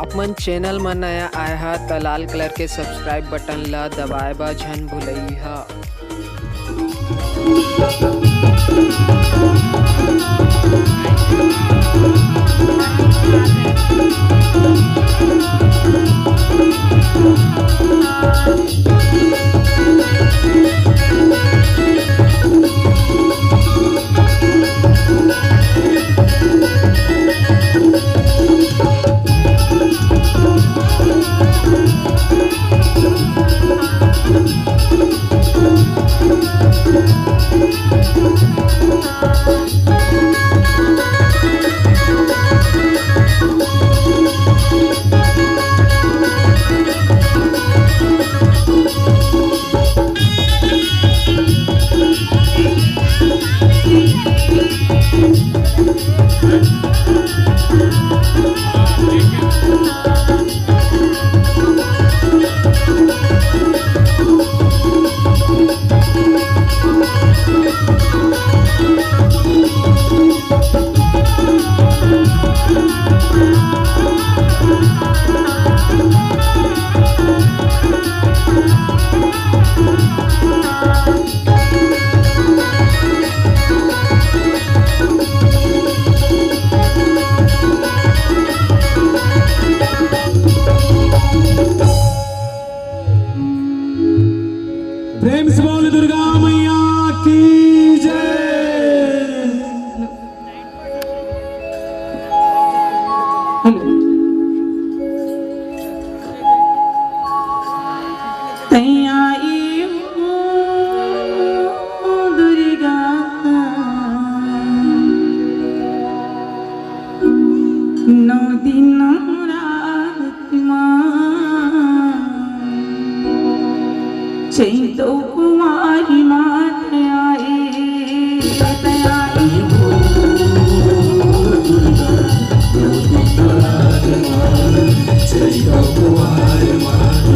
अपन चैनल में नया आए हा त लाल कलर के सब्सक्राइब बटन ला दबाए बा झन भुलइहा। प्रेम से बोल दुर्गा मैया की जय। तैयारी दुर्गा नौ दिन रात चैतो कुमारी मात आए तैयारी चैतो कुमारी मात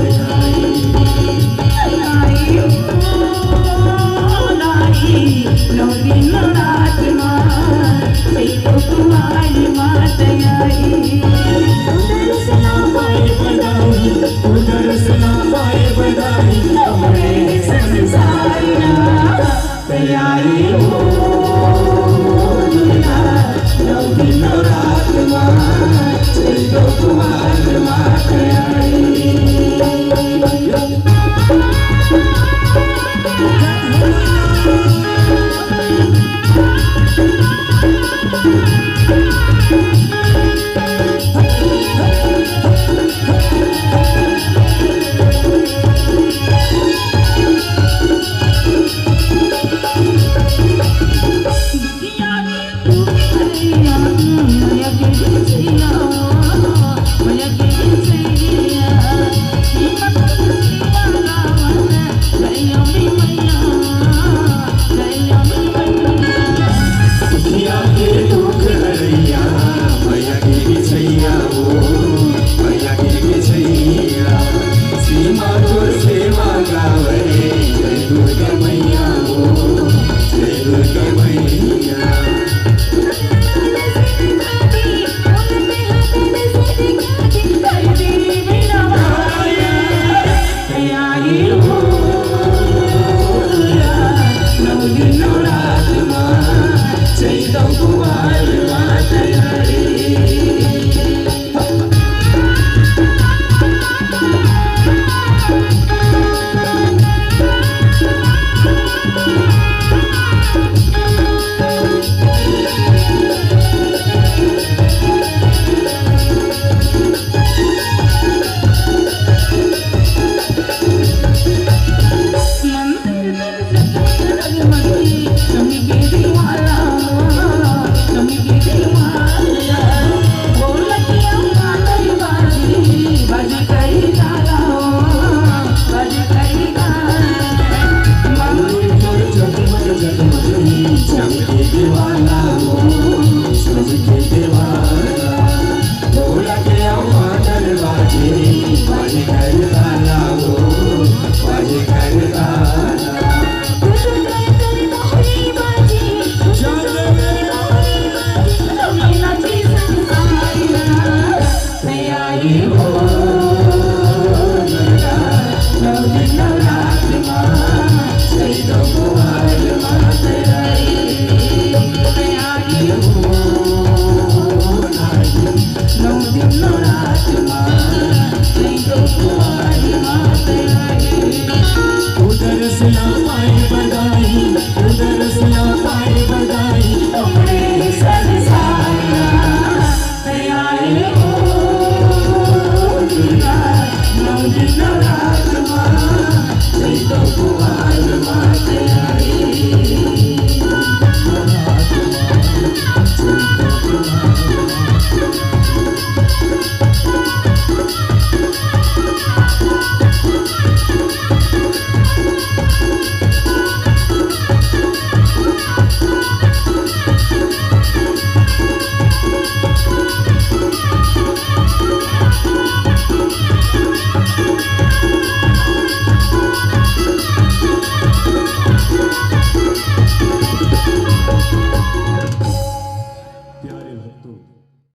नौ दिन रात चैतो कुमारी मात आई उधर सुना पाए बधाई उधर सुना पाए बधाई हमारे संसार तैयारी हो दुर्गा नौ दिन रात चैतो कुमार मात Maya नौ दिन रात माँ चैतो कुमार मात आई प्यारे भक्तों,